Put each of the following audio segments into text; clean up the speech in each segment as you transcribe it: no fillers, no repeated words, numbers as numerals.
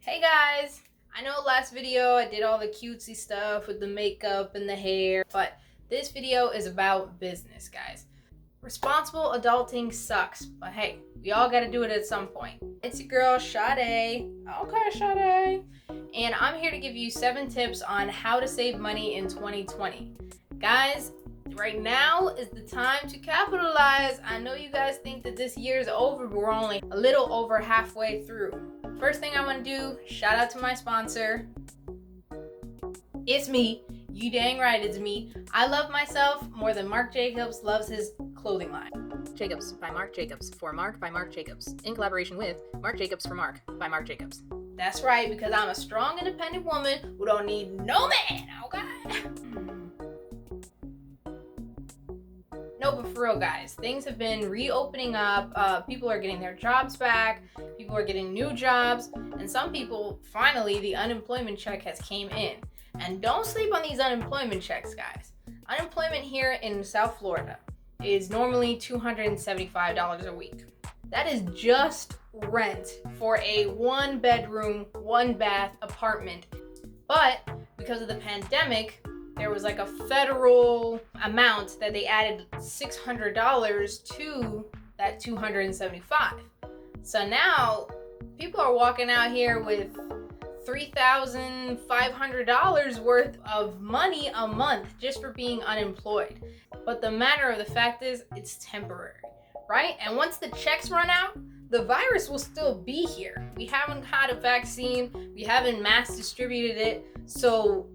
Hey guys! I know last video I did all the cutesy stuff with the makeup and the hair, but this video is about business, guys. Responsible adulting sucks, but hey, we all gotta do it at some point. It's your girl, Shaday. Ok.Shaday. And I'm here to give you 7 tips on how to save money in 2020. Guys, right now is the time to capitalize. I know you guys think that this year is over, but we're only a little over halfway through. First thing I want to do, shout out to my sponsor. It's me. You dang right it's me. I love myself more than Marc Jacobs loves his clothing line. Jacobs by Marc Jacobs for Marc by Marc Jacobs in collaboration with Marc Jacobs for Marc by Marc Jacobs. That's right, because I'm a strong, independent woman who don't need no man, okay? No, but for real, guys, things have been reopening up. People are getting their jobs back. People are getting new jobs. And some people, finally, the unemployment check has came in. And don't sleep on these unemployment checks, guys. Unemployment here in South Florida is normally $275 a week. That is just rent for a 1-bedroom, 1-bath apartment. But because of the pandemic, there was like a federal amount that they added $600 to that $275. So now people are walking out here with $3,500 worth of money a month just for being unemployed. But the matter of the fact is, it's temporary, right? And once the checks run out, the virus will still be here. We haven't had a vaccine, we haven't mass distributed it, so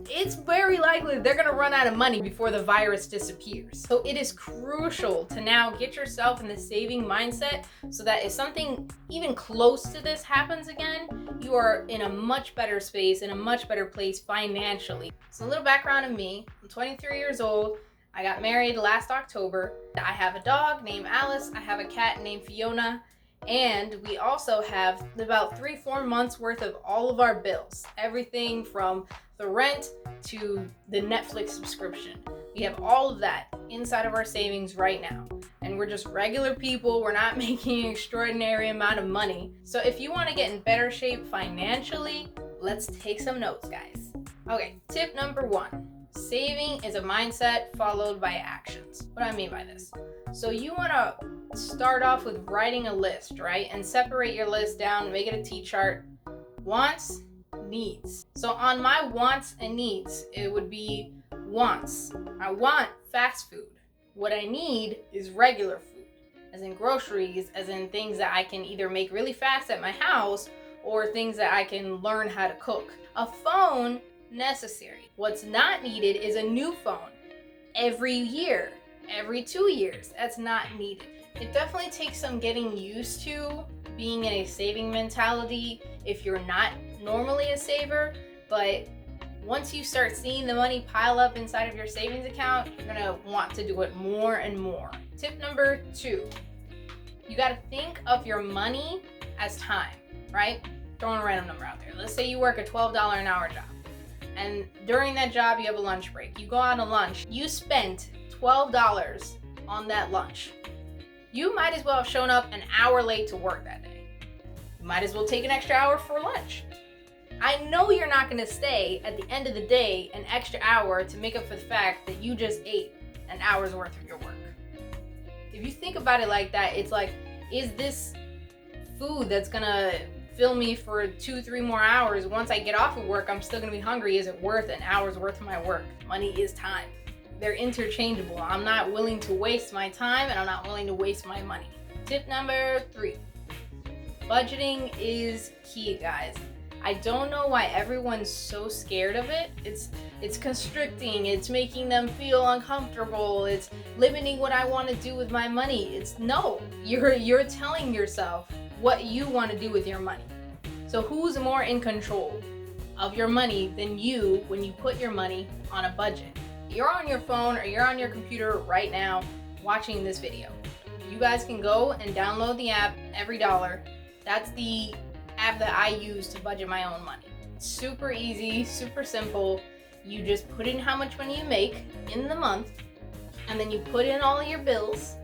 it's very likely they're gonna run out of money before the virus disappears. So it is crucial to now get yourself in the saving mindset so that if something even close to this happens again, you are in a much better space, in a much better place financially. So a little background of me, I'm 23 years old. I got married last October. I have a dog named Alice. I have a cat named Fiona. And we also have about 3-4 months worth of all of our bills. Everything from the rent to the Netflix subscription. We have all of that inside of our savings right now. And we're just regular people. We're not making an extraordinary amount of money. So if you want to get in better shape financially, let's take some notes, guys. Okay, tip number 1. Saving is a mindset followed by actions. What do I mean by this? So you want to start off with writing a list, right? And separate your list down, make it a T-chart. Wants, needs. So on my wants and needs, it would be wants. I want fast food. What I need is regular food, as in groceries, as in things that I can either make really fast at my house or things that I can learn how to cook. A phone, necessary. What's not needed is a new phone every year, every 2 years. That's not needed. It definitely takes some getting used to being in a saving mentality if you're not normally a saver, but once you start seeing the money pile up inside of your savings account, you're gonna want to do it more and more. Tip number 2, you gotta think of your money as time, right? Throwing a random number out there. Let's say you work a $12 an hour job. And during that job, you have a lunch break. You go on a lunch. You spent $12 on that lunch. You might as well have shown up an hour late to work that day. You might as well take an extra hour for lunch. I know you're not going to stay at the end of the day an extra hour to make up for the fact that you just ate an hour's worth of your work. If you think about it like that, it's like, is this food that's going to fill me for 2-3 more hours? Once I get off of work, I'm still gonna be hungry. Is it worth an hour's worth of my work? Money is time. They're interchangeable. I'm not willing to waste my time and I'm not willing to waste my money. Tip number 3, budgeting is key, guys. I don't know why everyone's so scared of it. It's constricting, it's making them feel uncomfortable, it's limiting what I want to do with my money. No, you're telling yourself what you want to do with your money. So who's more in control of your money than you when you put your money on a budget? You're on your phone or you're on your computer right now watching this video. You guys can go and download the app, Every Dollar. That's the app that I use to budget my own money. It's super easy, super simple. You just put in how much money you make in the month, and then you put in all of your bills.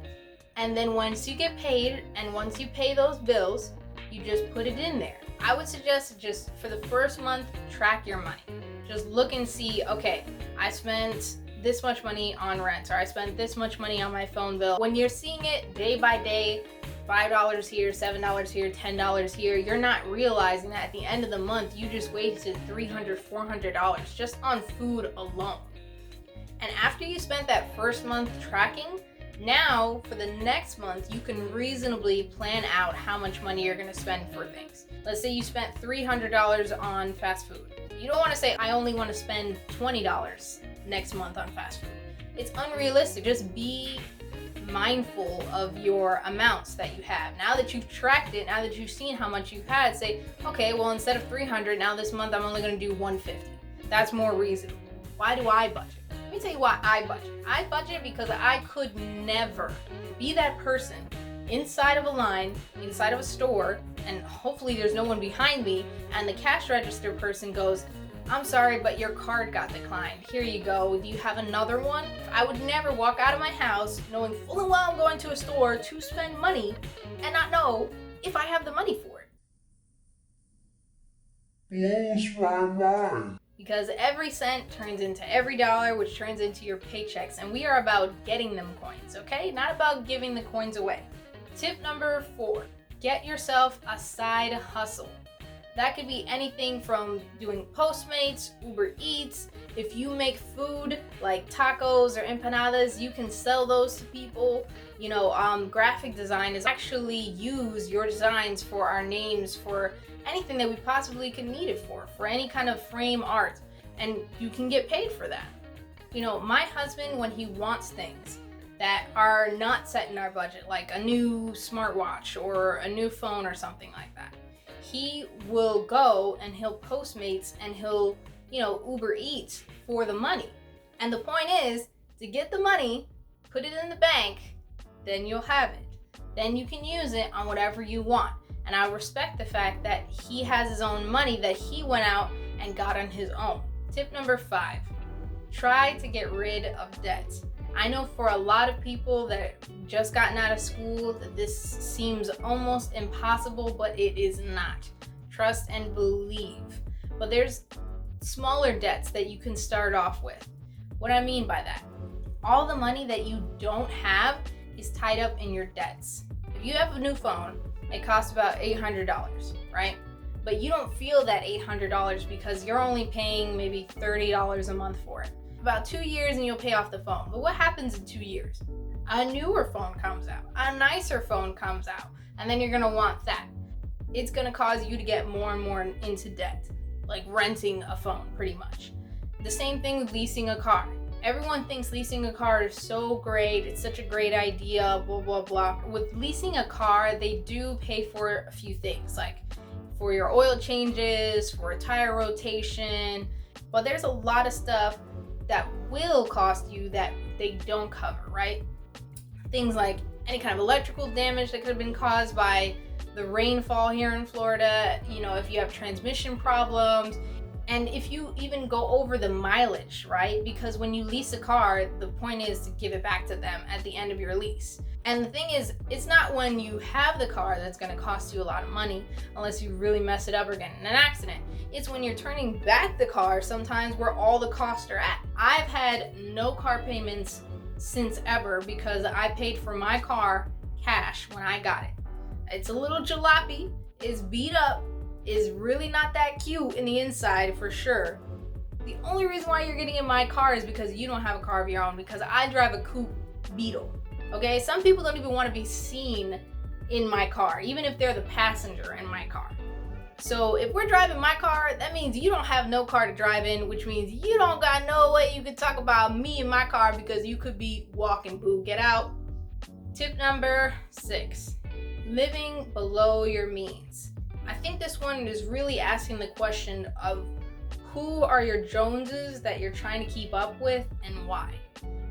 And then once you get paid and once you pay those bills, you just put it in there. I would suggest just for the first month, track your money. Just look and see, okay, I spent this much money on rent, or I spent this much money on my phone bill. When you're seeing it day by day, $5 here, $7 here, $10 here, you're not realizing that at the end of the month, you just wasted $300, $400 just on food alone. And after you spent that first month tracking, now for the next month, you can reasonably plan out how much money you're gonna spend for things. Let's say you spent $300 on fast food. You don't wanna say, I only wanna spend $20 next month on fast food. It's unrealistic. Just be mindful of your amounts that you have. Now that you've tracked it, now that you've seen how much you've had, say, okay, well, instead of 300, now this month I'm only gonna do 150. That's more reasonable. Why do I budget? Let me tell you why I budget. I budget because I could never be that person inside of a line, inside of a store, and hopefully there's no one behind me, and the cash register person goes, I'm sorry, but your card got declined. Here you go. Do you have another one? I would never walk out of my house knowing full and well I'm going to a store to spend money and not know if I have the money for it. Blows my mind. Because every cent turns into every dollar, which turns into your paychecks. And we are about getting them coins, okay? Not about giving the coins away. Tip number 4, get yourself a side hustle. That could be anything from doing Postmates, Uber Eats. If you make food like tacos or empanadas, you can sell those to people. You know, graphic design is actually use your designs for our names, for anything that we possibly can need it for any kind of frame art, and you can get paid for that. You know, my husband, when he wants things that are not set in our budget, like a new smartwatch or a new phone or something like that, he will go and he'll Postmates and he'll, Uber Eats for the money. And the point is to get the money, put it in the bank, then you'll have it. Then you can use it on whatever you want. And I respect the fact that he has his own money that he went out and got on his own. Tip number 5, try to get rid of debt. I know for a lot of people that just gotten out of school that this seems almost impossible, but it is not. Trust and believe. But there's smaller debts that you can start off with. What I mean by that, all the money that you don't have is tied up in your debts. If you have a new phone, it costs about $800, right? But you don't feel that $800 because you're only paying maybe $30 a month for it. About 2 years and you'll pay off the phone. But what happens in 2 years? A newer phone comes out, a nicer phone comes out, and then you're gonna want that. It's gonna cause you to get more and more into debt, like renting a phone pretty much. The same thing with leasing a car. Everyone thinks leasing a car is so great, it's such a great idea, blah, blah, blah. With leasing a car, they do pay for a few things, like for your oil changes, for a tire rotation, but there's a lot of stuff that will cost you that they don't cover, right? Things like any kind of electrical damage that could have been caused by the rainfall here in Florida, if you have transmission problems, and if you even go over the mileage, right? Because when you lease a car, the point is to give it back to them at the end of your lease. And the thing is, it's not when you have the car that's going to cost you a lot of money, unless you really mess it up or get in an accident. It's when you're turning back the car sometimes where all the costs are at. I've had no car payments since ever because I paid for my car cash when I got it. It's a little jalopy, it's beat up, is really not that cute in the inside for sure. The only reason why you're getting in my car is because you don't have a car of your own, because I drive a coupe Beetle. Okay, some people don't even want to be seen in my car, even if they're the passenger in my car. So if we're driving my car, that means you don't have no car to drive in, which means you don't got no way you could talk about me in my car because you could be walking, boo. Get out. Tip number 6, living below your means. I think this one is really asking the question of who are your Joneses that you're trying to keep up with and why,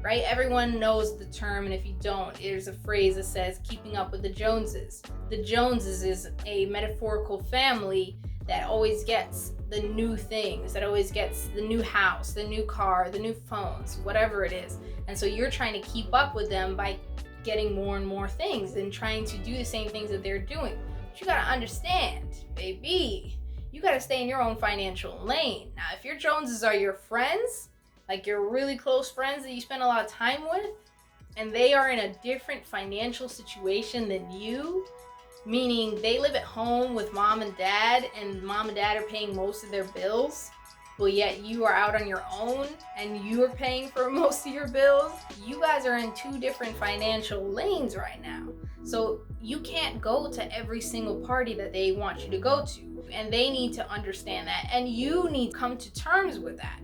right? Everyone knows the term, and if you don't, there's a phrase that says keeping up with the Joneses. The Joneses is a metaphorical family that always gets the new things, that always gets the new house, the new car, the new phones, whatever it is. And so you're trying to keep up with them by getting more and more things and trying to do the same things that they're doing. But you gotta understand, baby, you gotta stay in your own financial lane. Now, if your Joneses are your friends, like your really close friends that you spend a lot of time with, and they are in a different financial situation than you, meaning they live at home with mom and dad, and mom and dad are paying most of their bills, but yet you are out on your own and you're paying for most of your bills, you guys are in two different financial lanes right now. So you can't go to every single party that they want you to go to, and they need to understand that, and you need to come to terms with that.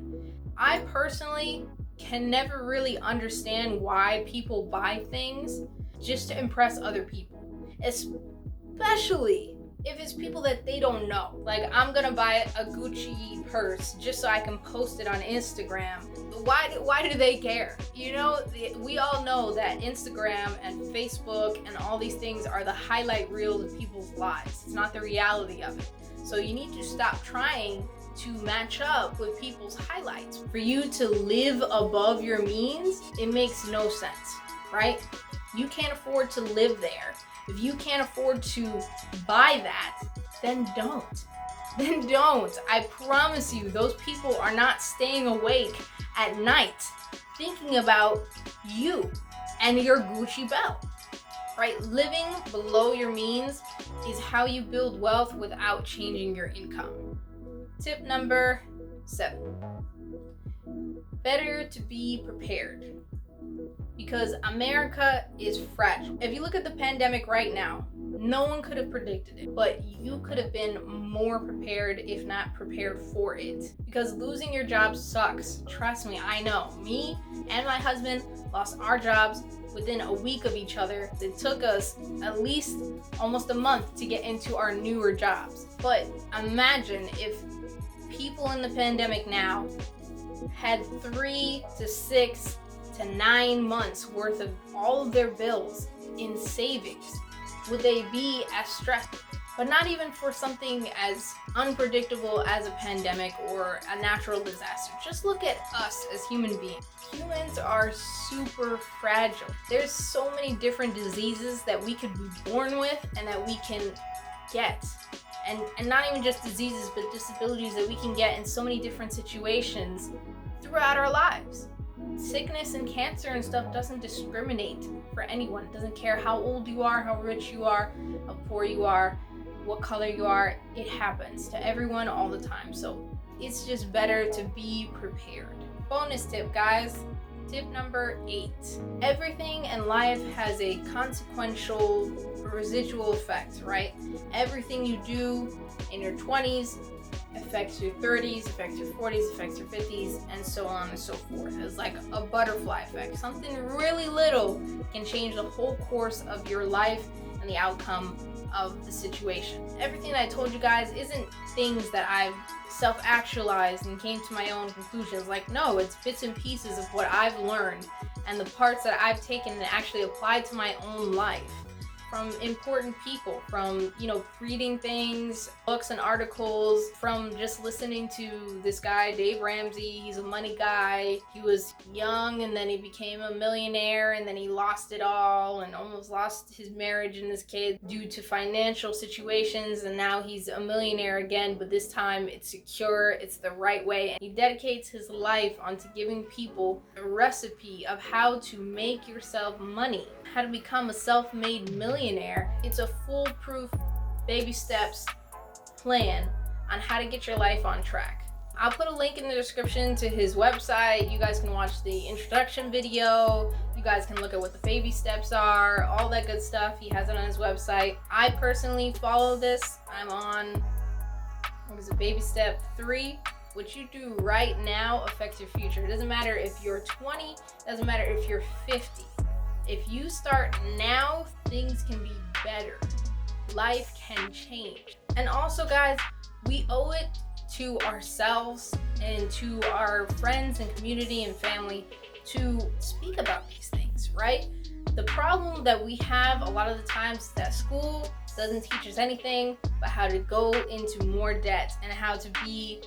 I personally can never really understand why people buy things just to impress other people, especially if it's people that they don't know. Like, I'm gonna buy a Gucci purse just so I can post it on Instagram. Why do they care? You know, we all know that Instagram and Facebook and all these things are the highlight reel of people's lives. It's not the reality of it. So you need to stop trying to match up with people's highlights. For you to live above your means, it makes no sense, right? You can't afford to live there. If you can't afford to buy that, then don't. Then don't. I promise you, those people are not staying awake at night thinking about you and your Gucci belt, right? Living below your means is how you build wealth without changing your income. Tip number 7. Better to be prepared. Because America is fragile. If you look at the pandemic right now, no one could have predicted it, but you could have been more prepared, if not prepared for it. Because losing your job sucks. Trust me, I know. Me and my husband lost our jobs within a week of each other. It took us at least almost a month to get into our newer jobs. But imagine if people in the pandemic now had 3 to 6 to 9 months worth of all of their bills in savings. Would they be as stressed? But not even for something as unpredictable as a pandemic or a natural disaster. Just look at us as human beings. Humans are super fragile. There's so many different diseases that we could be born with and that we can get. And not even just diseases, but disabilities that we can get in so many different situations throughout our lives. Sickness and cancer and stuff doesn't discriminate for anyone. It doesn't care how old you are, how rich you are, how poor you are, what color you are. It happens to everyone all the time. So it's just better to be prepared. Bonus tip, guys. Tip number 8. Everything in life has a consequential residual effect, right? Everything you do in your 20s affects your 30s, affects your 40s, affects your 50s, and so on and so forth. It's like a butterfly effect. Something really little can change the whole course of your life and the outcome of the situation. Everything that I told you guys isn't things that I've self-actualized and came to my own conclusions. Like, no, it's bits and pieces of what I've learned and the parts that I've taken and actually applied to my own life. From important people, from, reading things, books and articles, from just listening to this guy, Dave Ramsey. He's a money guy. He was young and then he became a millionaire and then he lost it all and almost lost his marriage and his kids due to financial situations, and now he's a millionaire again, but this time it's secure, it's the right way. And he dedicates his life onto giving people a recipe of how to make yourself money, how to become a self-made millionaire. It's a foolproof baby steps plan on how to get your life on track. I'll put a link in the description to his website. You guys can watch the introduction video. You guys can look at what the baby steps are, all that good stuff. He has it on his website. I personally follow this. I'm on, baby step 3. What you do right now affects your future. It doesn't matter if you're 20, it doesn't matter if you're 50. If you start now, things can be better. Life can change. And also, guys, we owe it to ourselves and to our friends and community and family to speak about these things, right? The problem that we have a lot of the times is that school doesn't teach us anything but how to go into more debt and how to be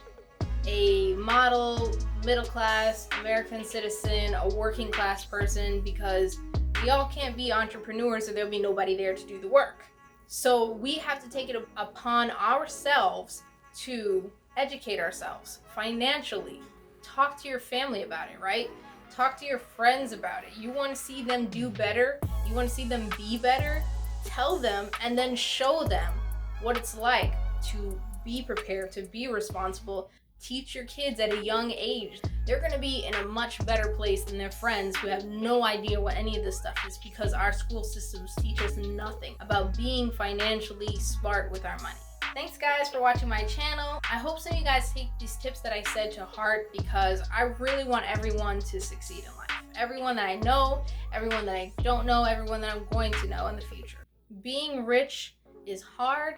a model, middle class, American citizen, a working class person, because we all can't be entrepreneurs, so there'll be nobody there to do the work. So we have to take it upon ourselves to educate ourselves financially. Talk to your family about it, right? Talk to your friends about it. You want to see them do better, you want to see them be better, tell them and then show them what it's like to be prepared, to be responsible. Teach your kids at a young age. They're going to be in a much better place than their friends who have no idea what any of this stuff is, because our school systems teach us nothing about being financially smart with our money. Thanks guys for watching my channel. I hope some of you guys take these tips that I said to heart, because I really want everyone to succeed in life. Everyone that I know, everyone that I don't know, everyone that I'm going to know in the future. Being rich is hard,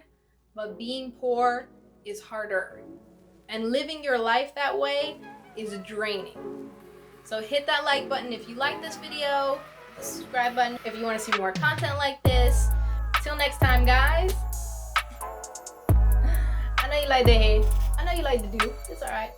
but being poor is harder. And living your life that way is draining. So hit that like button if you like this video, the subscribe button if you want to see more content like this. Till next time, guys. I know you like the hay. I know you like the do. It's alright.